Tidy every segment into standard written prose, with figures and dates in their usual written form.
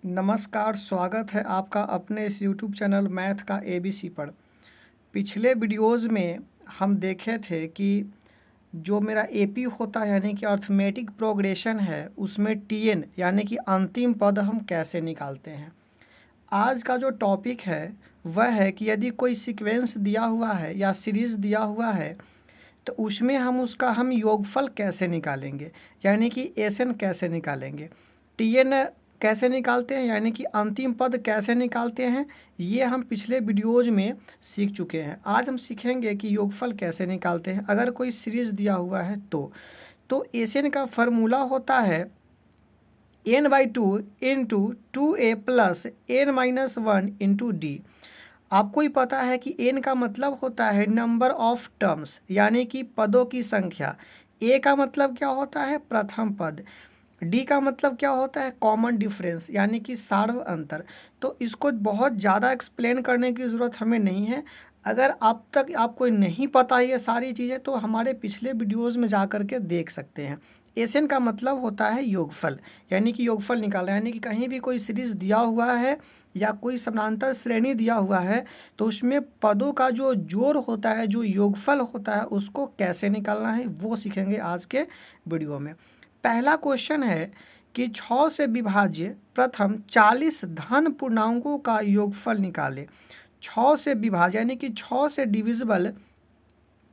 नमस्कार, स्वागत है आपका अपने इस यूट्यूब चैनल मैथ का एबीसी पर। पिछले वीडियोज़ में हम देखे थे कि जो मेरा एपी होता है यानी कि अर्थमेटिक प्रोग्रेशन है, उसमें टीएन यानी कि अंतिम पद हम कैसे निकालते हैं। आज का जो टॉपिक है वह है कि यदि कोई सीक्वेंस दिया हुआ है या सीरीज़ दिया हुआ है तो उसमें हम योगफल कैसे निकालेंगे, यानी कि एसएन कैसे निकालेंगे, टीएन कैसे निकालते हैं, यानी कि अंतिम पद कैसे निकालते हैं। ये हम पिछले वीडियोज़ में सीख चुके हैं। आज हम सीखेंगे कि योगफल कैसे निकालते हैं अगर कोई सीरीज़ दिया हुआ है तो एसएन का फार्मूला होता है n/2 into 2a plus n-1 into D. आपको ही पता है कि n का मतलब होता है नंबर ऑफ टर्म्स, यानी कि पदों की संख्या। a का मतलब क्या होता है, प्रथम पद। d का मतलब क्या होता है, कॉमन डिफरेंस, यानी कि सार्व अंतर। तो इसको बहुत ज़्यादा एक्सप्लेन करने की ज़रूरत हमें नहीं है। अगर अब तक आपको नहीं पता ये सारी चीज़ें तो हमारे पिछले वीडियोज़ में जा कर के देख सकते हैं। एसएन का मतलब होता है योगफल, यानी कि योगफल निकालना, यानी कि कहीं भी कोई सीरीज़ दिया हुआ है या कोई समानांतर श्रेणी दिया हुआ है तो उसमें पदों का जो जोड़ होता है, जो योगफल होता है, उसको कैसे निकालना है वो सीखेंगे आज के वीडियो में। पहला क्वेश्चन है कि 6 से विभाज्य प्रथम 40 धन पूर्णांकों का योगफल निकालें। 6 से विभाज्य यानी कि 6 से डिविजिबल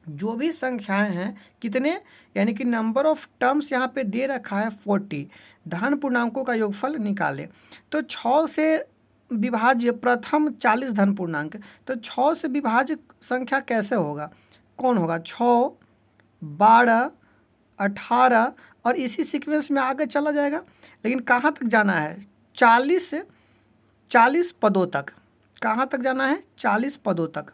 जो भी संख्याएं हैं, कितने, यानी कि नंबर ऑफ टर्म्स यहाँ पे दे रखा है 40, धन पूर्णांकों का योगफल निकालें। तो 6 से विभाज्य प्रथम 40 धन पूर्णांक, तो 6 से विभाज्य संख्या कैसे होगा, कौन होगा, 6, 12, 18 और इसी सीक्वेंस में आगे चला जाएगा। लेकिन कहाँ तक जाना है, 40 पदों तक। कहाँ तक जाना है, 40 पदों तक,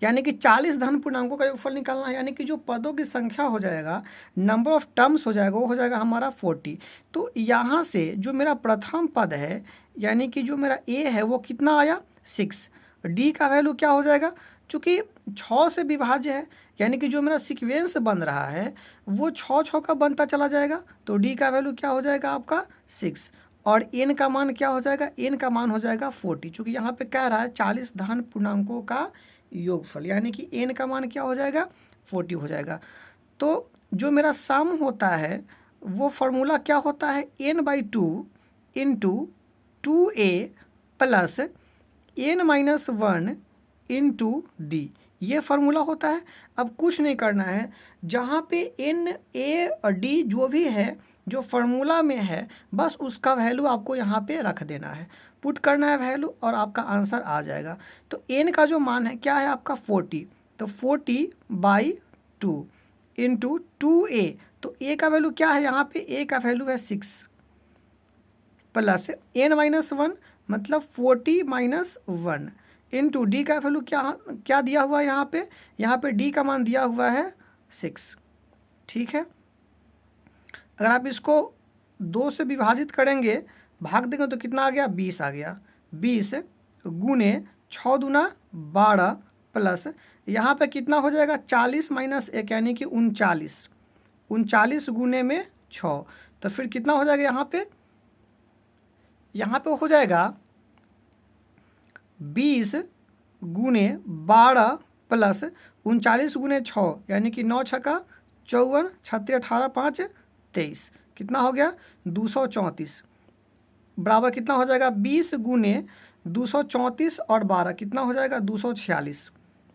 यानी कि 40 धन पूर्णांकों का योगफल निकालना है। यानी कि जो पदों की संख्या हो जाएगा, नंबर ऑफ टर्म्स हो जाएगा, वो हो जाएगा हमारा 40। तो यहाँ से जो मेरा प्रथम पद है, यानी कि जो मेरा ए है वो कितना आया, 6। डी का वैल्यू क्या हो जाएगा, चूँकि 6 से विभाज्य है, यानी कि जो मेरा सीक्वेंस बन रहा है वो 6 का बनता चला जाएगा। तो डी का वैल्यू क्या हो जाएगा आपका 6। और एन का मान क्या हो जाएगा, एन का मान हो जाएगा 40। चूँकि यहाँ पे कह रहा है 40 धन पूर्णांकों का योगफल, यानी कि एन का मान क्या हो जाएगा, 40 हो जाएगा। तो जो मेरा सम होता है वो फार्मूला क्या होता है, n/2 into 2a plus n-1 into D, ये फार्मूला होता है। अब कुछ नहीं करना है, जहाँ पे n, a और d जो भी है, जो फार्मूला में है, बस उसका वैल्यू आपको यहाँ पे रख देना है, पुट करना है वैल्यू और आपका आंसर आ जाएगा। तो n का जो मान है क्या है आपका 40, तो 40/2 इंटू 2a, तो a का वैल्यू क्या है यहाँ पे, a का वैल्यू है 6 प्लस n-1 मतलब 40-1 इंटू डी का वैल्यू क्या क्या दिया हुआ है यहाँ पे डी का मान दिया हुआ है 6। ठीक है, अगर आप इसको 2 से विभाजित करेंगे, भाग देंगे तो कितना आ गया, 20 आ गया। 20 गुने 6 दूना 12 प्लस यहाँ पे कितना हो जाएगा, 40-1 यानी कि 39। 39 गुने में 6, तो फिर कितना हो जाएगा यहाँ पे हो जाएगा 20 गुने 12 प्लस 39 गुने 6, यानी कि 9 छक्का 54, 36 18 5 23, कितना हो गया 234, बराबर कितना हो जाएगा 20 गुने 234 और 12 कितना हो जाएगा 246।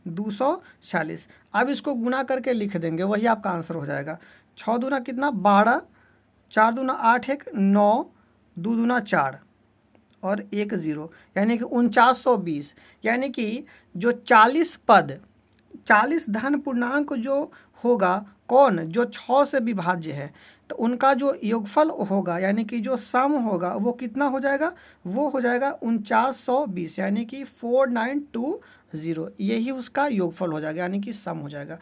246, अब इसको गुना करके लिख देंगे, वही आपका आंसर हो जाएगा। 6 दूना कितना 12, 4 दूना 8 1 9, 2 दूना 4 और 1 0, यानी कि 4920। यानी कि जो 40 पद, 40 धन पूर्णांक जो होगा, कौन, जो 6 से विभाज्य है, तो उनका जो योगफल होगा, यानी कि जो सम होगा वो कितना हो जाएगा, वो हो जाएगा 4920, यानी कि 4920, यही उसका योगफल हो जाएगा, यानी कि सम हो जाएगा।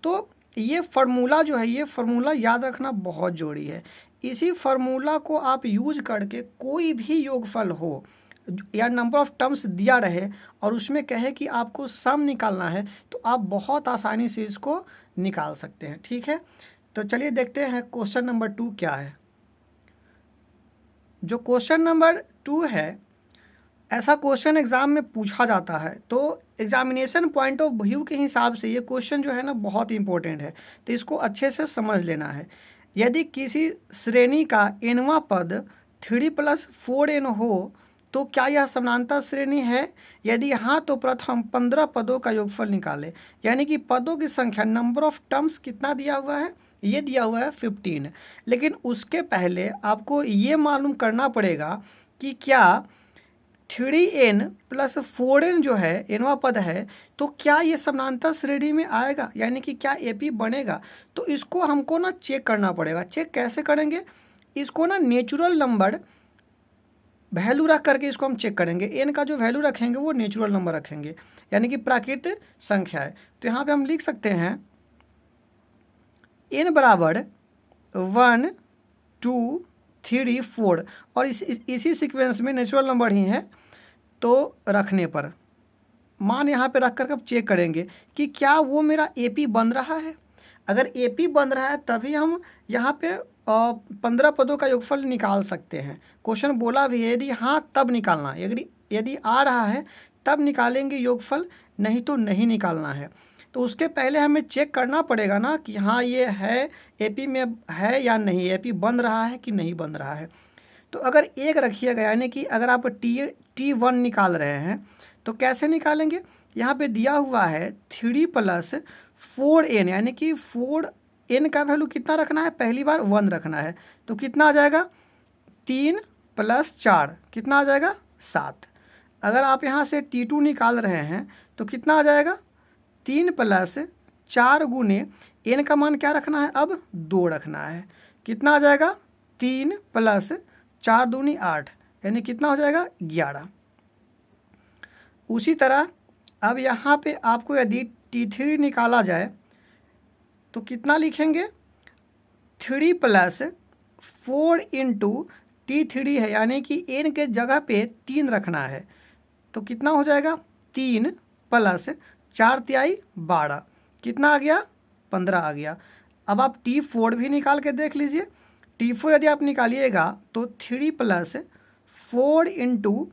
तो ये फार्मूला जो है, ये फार्मूला याद रखना बहुत ज़रूरी है। इसी फार्मूला को आप यूज करके कोई भी योगफल हो या नंबर ऑफ टर्म्स दिया रहे और उसमें कहे कि आपको सम निकालना है, तो आप बहुत आसानी से इसको निकाल सकते हैं। ठीक है, तो चलिए देखते हैं क्वेश्चन नंबर 2 क्या है। जो क्वेश्चन नंबर 2 है, ऐसा क्वेश्चन एग्ज़ाम में पूछा जाता है, तो एग्जामिनेशन पॉइंट ऑफ व्यू के हिसाब से ये क्वेश्चन जो है ना बहुत इंपॉर्टेंट है, तो इसको अच्छे से समझ लेना है। यदि किसी श्रेणी का nवां पद 3+4n हो तो क्या यह समानांतर श्रेणी है? यदि हाँ तो प्रथम 15 पदों का योगफल निकालें। यानी कि पदों की संख्या, नंबर ऑफ टर्म्स कितना दिया हुआ है? ये दिया हुआ है 15। लेकिन उसके पहले आपको ये मालूम करना पड़ेगा कि क्या 3n+4n जो है nवां पद है, तो क्या ये समानांतर श्रेणी में आएगा, यानी कि क्या एपी बनेगा? तो इसको हमको ना चेक करना पड़ेगा। चेक कैसे करेंगे? इसको ना नेचुरल नंबर वैल्यू रख करके इसको हम चेक करेंगे। एन का जो वैल्यू रखेंगे वो नेचुरल नंबर रखेंगे, यानी कि प्राकृतिक संख्या है। तो यहाँ पे हम लिख सकते हैं n बराबर 1 2 3 4, और इसी सीक्वेंस में नेचुरल नंबर ही है। तो रखने पर मान यहाँ पे रख कर अब चेक करेंगे कि क्या वो मेरा एपी बन रहा है। अगर एपी बन रहा है तभी हम यहाँ पे 15 पदों का योगफल निकाल सकते हैं। क्वेश्चन बोला भी है, यदि हाँ तब निकालना, यदि आ रहा है तब निकालेंगे योगफल, नहीं तो नहीं निकालना है। तो उसके पहले हमें चेक करना पड़ेगा ना कि हाँ ये है, एपी में है या नहीं, एपी बन रहा है कि नहीं बन रहा है। तो अगर एक रखिएगा, यानी कि अगर आप T1 निकाल रहे हैं तो कैसे निकालेंगे? यहाँ पे दिया हुआ है 3+4n, यानी कि 4n का वैल्यू कितना रखना है? पहली बार 1 रखना है। तो कितना आ जाएगा? 3+4 कितना आ जाएगा? 7। अगर आप यहाँ से T2 निकाल रहे हैं तो कितना आ जाएगा? 3+4 गुने n का मान क्या रखना है? अब 2 रखना है। कितना आ जाएगा? 3+4 दूनी 8, यानी कितना हो जाएगा? 11। उसी तरह अब यहाँ पे आपको यदि T3 निकाला जाए तो कितना लिखेंगे? 3+4 इंटू T3 है, यानी कि n के जगह पे 3 रखना है। तो कितना हो जाएगा? 3+4 तिहाई 12, कितना आ गया? 15 आ गया। अब आप T4 भी निकाल के देख लीजिए। T4 यदि आप निकालिएगा तो 3+4 इंटू,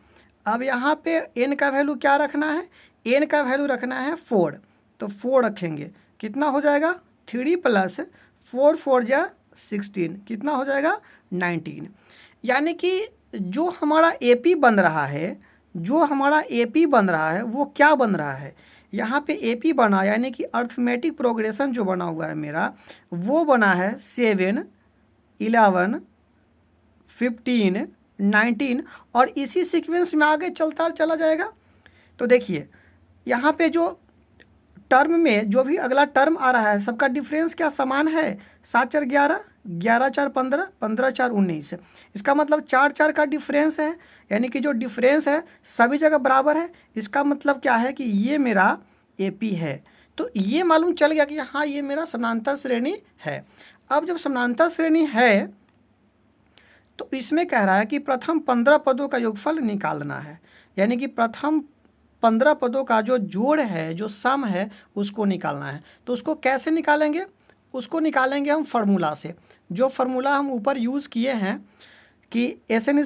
अब यहाँ पे n का वैल्यू क्या रखना है? n का वैल्यू रखना है 4, तो 4 रखेंगे। कितना हो जाएगा? 3+4 4 जा 16, कितना हो जाएगा? 19। यानी कि जो हमारा एपी बन रहा है, वो क्या बन रहा है? यहाँ पे एपी बना, यानी कि अर्थमेटिक प्रोग्रेशन जो बना हुआ है मेरा, वो बना है 7 11 15 19, और इसी सीक्वेंस में आगे चला जाएगा। तो देखिए यहाँ पे जो टर्म में जो भी अगला टर्म आ रहा है सबका डिफरेंस क्या समान है? 7 4 11, 11 4 15, 15 4 19। इसका मतलब 4 4 का डिफरेंस है, यानी कि जो डिफरेंस है सभी जगह बराबर है। इसका मतलब क्या है कि ये मेरा एपी है। तो ये मालूम चल गया कि हाँ ये मेरा समानांतर श्रेणी है। अब जब समानांतर श्रेणी है तो इसमें कह रहा है कि प्रथम 15 पदों का योगफल निकालना है, यानी कि प्रथम 15 पदों का जो जोड़ है, जो सम है, उसको निकालना है। तो उसको कैसे निकालेंगे? उसको निकालेंगे हम फार्मूला से, जो फार्मूला हम ऊपर यूज़ किए हैं कि Sn =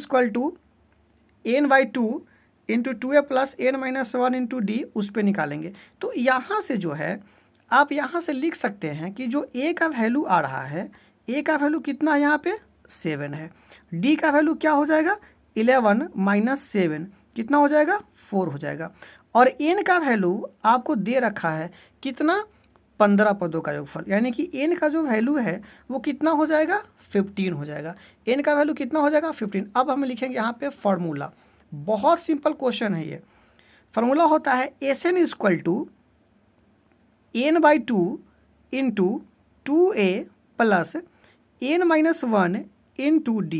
n/2 into 2a + n - 1 into d, उस पर निकालेंगे। तो यहाँ से जो है आप यहाँ से लिख सकते हैं कि जो a का वैल्यू आ रहा है, a का वैल्यू कितना है? यहाँ पे 7 है। d का वैल्यू क्या हो जाएगा? 11 - 7, कितना हो जाएगा? 4 हो जाएगा। और n का वैल्यू आपको दे रखा है कितना? 15 पदों का योगफल, यानी कि n का जो वैल्यू है वो कितना हो जाएगा? 15 हो जाएगा। n का वैल्यू कितना हो जाएगा? 15। अब हम लिखेंगे यहाँ पे फॉर्मूला। बहुत सिंपल क्वेश्चन है ये। फार्मूला होता है Sn = n/2 into 2a + n - 1 into d,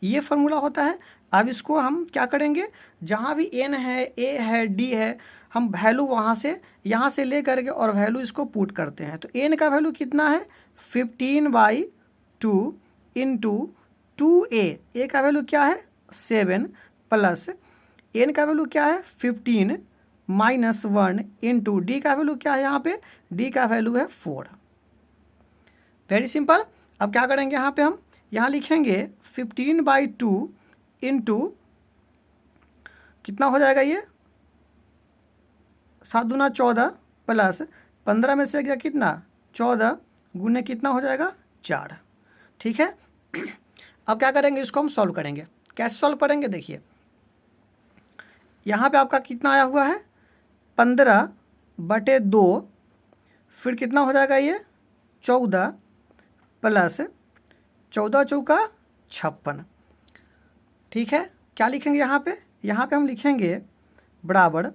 ये फार्मूला होता है। अब इसको हम क्या करेंगे? जहाँ भी n है, a है, d है, हम वैल्यू वहाँ से यहाँ से ले करके और वैल्यू इसको पुट करते हैं। तो n का वैल्यू कितना है? 15/2 इंटू 2a, a का वैल्यू क्या है? 7 प्लस n का वैल्यू क्या है? 15 - 1 इंटू d का वैल्यू क्या है? यहाँ पे d का वैल्यू है 4। Very simple. अब क्या करेंगे? यहाँ पे हम यहाँ लिखेंगे 15/2 इंटू कितना हो जाएगा ये 7 दूना 14 प्लस 15 में से गया कितना 14 गुने कितना हो जाएगा 4। ठीक है। अब क्या करेंगे, इसको हम सॉल्व करेंगे। कैसे सॉल्व करेंगे, देखिए यहाँ पे आपका कितना आया हुआ है 15/2, फिर कितना हो जाएगा ये 14 प्लस 14 चौका 56। ठीक है। क्या लिखेंगे यहाँ पे हम लिखेंगे बराबर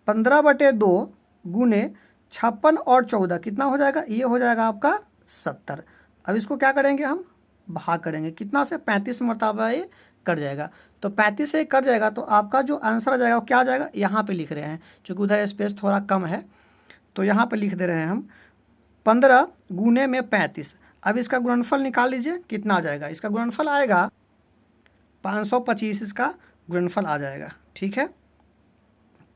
15/2 गुने 56 और 14 कितना हो जाएगा, ये हो जाएगा आपका 70। अब इसको क्या करेंगे, हम भाग करेंगे कितना से 35 मरतबा ये कट जाएगा। तो 35 से कट जाएगा तो आपका जो आंसर आ जाएगा वो क्या आ जाएगा, यहाँ पे लिख रहे हैं क्योंकि उधर स्पेस थोड़ा कम है तो यहाँ पे लिख दे रहे हैं हम 15 गुने में 35। अब इसका गुणनफल निकाल लीजिए, कितना आ जाएगा, इसका गुणनफल आएगा 525, इसका गुणनफल आ जाएगा। ठीक है।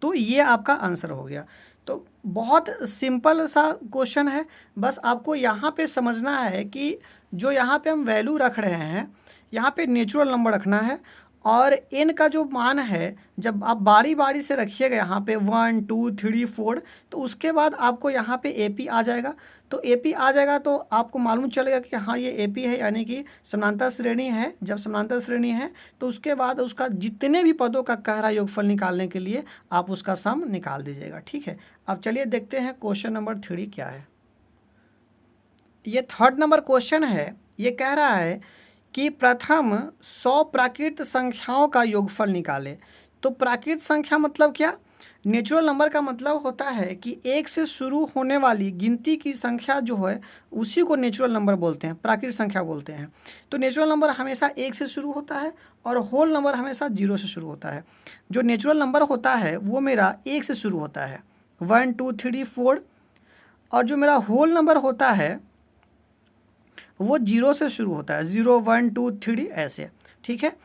तो ये आपका आंसर हो गया। तो बहुत सिंपल सा क्वेश्चन है, बस आपको यहाँ पे समझना है कि जो यहाँ पे हम वैल्यू रख रहे हैं यहाँ पे नेचुरल नंबर रखना है और n का जो मान है जब आप बारी बारी से रखिएगा यहाँ पे 1 2 3 4 तो उसके बाद आपको यहाँ पे AP आ जाएगा। तो AP आ जाएगा तो आपको मालूम चलेगा कि हाँ ये AP है, यानी कि समानांतर श्रेणी है। जब समानांतर श्रेणी है तो उसके बाद उसका जितने भी पदों का गहरा योगफल निकालने के लिए आप उसका सम निकाल दीजिएगा। ठीक है। अब चलिए देखते हैं क्वेश्चन नंबर 3 क्या है। ये 3rd नंबर क्वेश्चन है। ये कह रहा है कि प्रथम 100 प्राकृत संख्याओं का योगफल निकाले। तो प्राकृत संख्या मतलब क्या, नेचुरल नंबर का मतलब होता है कि 1 से शुरू होने वाली गिनती की संख्या जो है उसी को नेचुरल नंबर बोलते हैं, प्राकृत संख्या बोलते हैं। तो नेचुरल नंबर हमेशा 1 से शुरू होता है और होल नंबर हमेशा 0 से शुरू होता है। जो नेचुरल नंबर होता है वो मेरा 1 से शुरू होता है 1 2 3 4, और जो मेरा होल नंबर होता है वो 0 से शुरू होता है 0 1 2 3 ऐसे। ठीक है।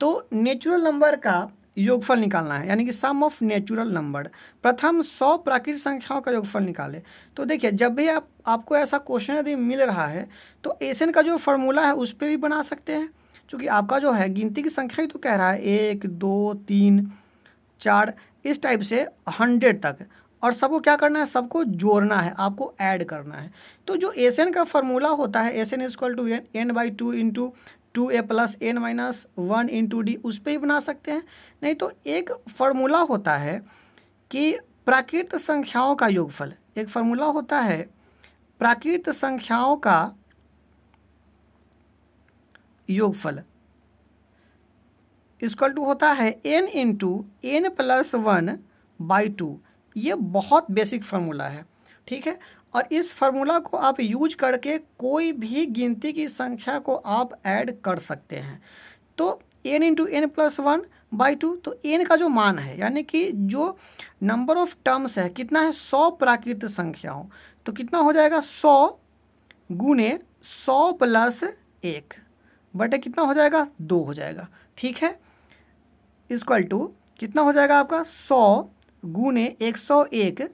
तो नेचुरल नंबर का योगफल निकालना है, यानी कि सम ऑफ नेचुरल नंबर। प्रथम 100 प्राकृतिक संख्याओं का योगफल निकाले। तो देखिए जब भी आपको ऐसा क्वेश्चन यदि मिल रहा है तो एसएन का जो फॉर्मूला है उस पर भी बना सकते हैं, क्योंकि आपका जो है गिनती की संख्या ही तो कह रहा है 1 2 3 4 इस टाइप से 100 तक, और सबको क्या करना है, सबको जोड़ना है, आपको ऐड करना है। तो जो एसएन का फॉर्मूला होता है S n equal to n/2 into 2a plus n-1 into d, उस पर ही बना सकते हैं। नहीं तो एक फार्मूला होता है कि प्राकृत संख्याओं का योगफल, एक फार्मूला होता है प्राकृत संख्याओं का योगफल इक्वल टू होता है n इंटू n+1/2। ये बहुत बेसिक फार्मूला है। ठीक है। और इस फार्मूला को आप यूज करके कोई भी गिनती की संख्या को आप ऐड कर सकते हैं। तो n इंटू n+1/2, तो n का जो मान है यानी कि जो नंबर ऑफ टर्म्स है कितना है 100 प्राकृत संख्याओं, तो कितना हो जाएगा 100 गुने 100 प्लस 1 बटे कितना हो जाएगा 2 हो जाएगा। ठीक है। इक्वल टू कितना हो जाएगा आपका 100 गुने 101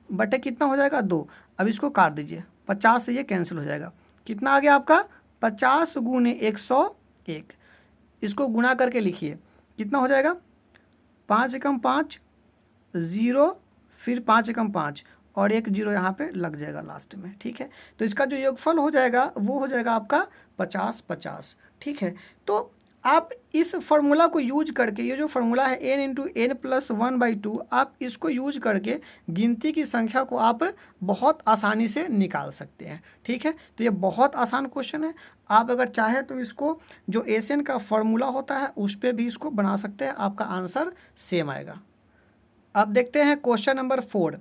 बटे कितना हो जाएगा 2। अब इसको काट दीजिए, 50 से ये कैंसिल हो जाएगा। कितना आ गया आपका 50 गुने 101, इसको गुना करके लिखिए कितना हो जाएगा 5 एकम 5 0, फिर 5 एकम 5 और 1 0 यहाँ पे लग जाएगा लास्ट में। ठीक है। तो इसका जो योगफल हो जाएगा वो हो जाएगा आपका 50-50। ठीक है। तो आप इस फार्मूला को यूज करके, ये जो फार्मूला है n इंटू n+1/2, आप इसको यूज करके गिनती की संख्या को आप बहुत आसानी से निकाल सकते हैं। ठीक है। तो ये बहुत आसान क्वेश्चन है। आप अगर चाहें तो इसको जो एसएन का फार्मूला होता है उस पर भी इसको बना सकते हैं, आपका आंसर सेम आएगा। अब देखते हैं क्वेश्चन नंबर 4।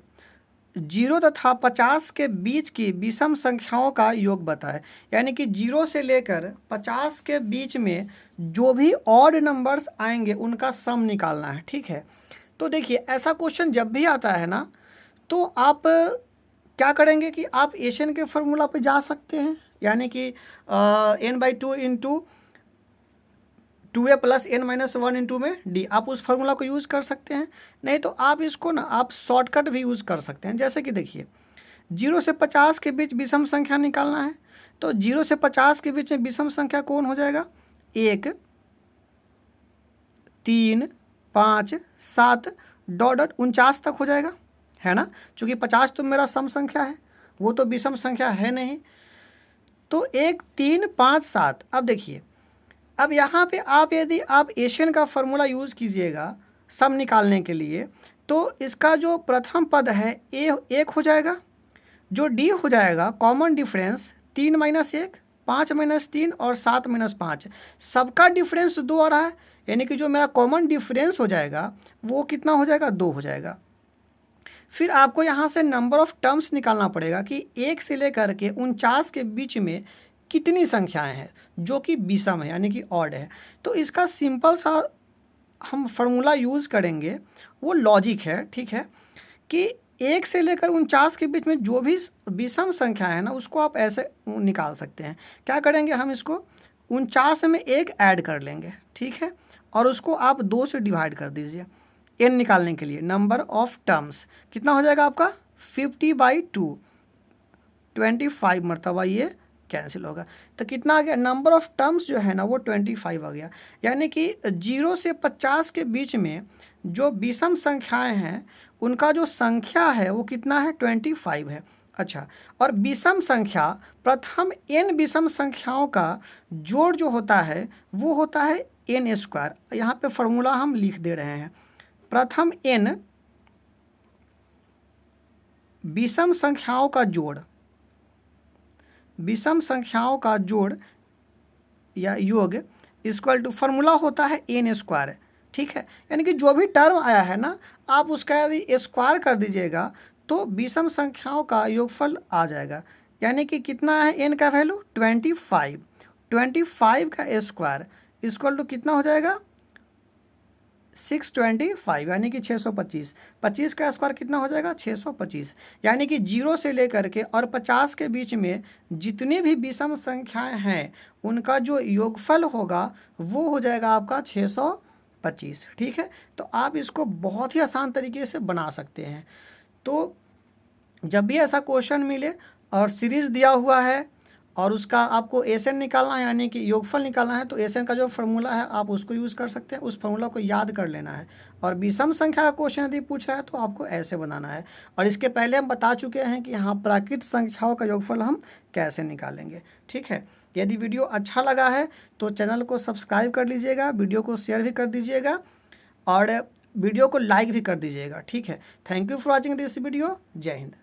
0 तथा 50 के बीच की विषम संख्याओं का योग बताएं। यानी कि 0 से लेकर 50 के बीच में जो भी ऑड नंबर्स आएंगे उनका सम निकालना है। ठीक है। तो देखिए ऐसा क्वेश्चन जब भी आता है ना तो आप क्या करेंगे कि आप एशियन के फार्मूला पे जा सकते हैं, यानी कि n/2 into 2a plus n-1 into में d, आप उस फार्मूला को यूज़ कर सकते हैं। नहीं तो आप इसको ना आप शॉर्टकट भी यूज़ कर सकते हैं। जैसे कि देखिए 0 से 50 के बीच विषम संख्या निकालना है, तो 0 से 50 के बीच में विषम संख्या कौन हो जाएगा? 1, 3, 5, 7 डॉट डॉट 49 तक हो जाएगा, है ना। चूँकि 50 तो मेरा सम संख्या है, वो तो विषम संख्या है नहीं। तो 1, 3, 5, 7। अब देखिए, अब यहाँ पे आप यदि आप एशियन का फॉर्मूला यूज़ कीजिएगा सम निकालने के लिए, तो इसका जो प्रथम पद है ए 1 हो जाएगा, जो डी हो जाएगा कॉमन डिफरेंस 3 - 1, 5 - 3 और 7 - 5, सबका डिफरेंस 2 आ रहा है, यानी कि जो मेरा कॉमन डिफरेंस हो जाएगा वो कितना हो जाएगा? 2 हो जाएगा। फिर आपको यहाँ से नंबर ऑफ टर्म्स निकालना पड़ेगा कि 1 से लेकर के 49 के बीच में कितनी संख्याएं हैं जो कि विषम है यानी कि ऑड है। तो इसका सिंपल सा हम फार्मूला यूज़ करेंगे, वो लॉजिक है, ठीक है, कि 1 से लेकर 49 के बीच में जो भी विषम संख्या है ना, उसको आप ऐसे निकाल सकते हैं। क्या करेंगे, हम इसको 49 में 1 ऐड कर लेंगे, ठीक है, और उसको आप 2 से डिवाइड कर दीजिए n निकालने के लिए। नंबर ऑफ टर्म्स कितना हो जाएगा आपका? 50/2, 25 मरतबा ये कैंसिल होगा, तो कितना आ गया? नंबर ऑफ टर्म्स जो है ना वो 25 आ गया। यानी कि 0 से 50 के बीच में जो विषम संख्याएं हैं उनका जो संख्या है वो कितना है? 25 है। अच्छा, और विषम संख्या प्रथम n विषम संख्याओं का जोड़ जो होता है वो होता है n²। यहाँ पे फॉर्मूला हम लिख दे रहे हैं। प्रथम n विषम संख्याओं का जोड़, विषम संख्याओं का जोड़ या योग इक्वल टू फॉर्मूला होता है n², ठीक है। यानी कि जो भी टर्म आया है ना, आप उसका यदि स्क्वायर कर दीजिएगा तो विषम संख्याओं का योगफल आ जाएगा। यानी कि कितना है n का वैल्यू? 25। 25 का स्क्वायर इक्वल टू कितना हो जाएगा? 625, यानी कि 625। 25 का स्क्वायर कितना हो जाएगा? 625। यानी कि 0 से लेकर के और 50 के बीच में जितनी भी विषम संख्याएं हैं उनका जो योगफल होगा वो हो जाएगा आपका 625, ठीक है। तो आप इसको बहुत ही आसान तरीके से बना सकते हैं। तो जब भी ऐसा क्वेश्चन मिले और सीरीज़ दिया हुआ है और उसका आपको एसएन निकालना है यानी कि योगफल निकालना है, तो एसएन का जो फार्मूला है आप उसको यूज़ कर सकते हैं, उस फार्मूला को याद कर लेना है। और विषम संख्या का क्वेश्चन यदि पूछ रहा है तो आपको ऐसे बनाना है। और इसके पहले हम बता चुके हैं कि यहाँ प्राकृत संख्याओं का योगफल हम कैसे निकालेंगे, ठीक है। यदि वीडियो अच्छा लगा है तो चैनल को सब्सक्राइब कर लीजिएगा, वीडियो को शेयर भी कर दीजिएगा और वीडियो को लाइक भी कर दीजिएगा, ठीक है। Thank you for watching this video. जय हिंद।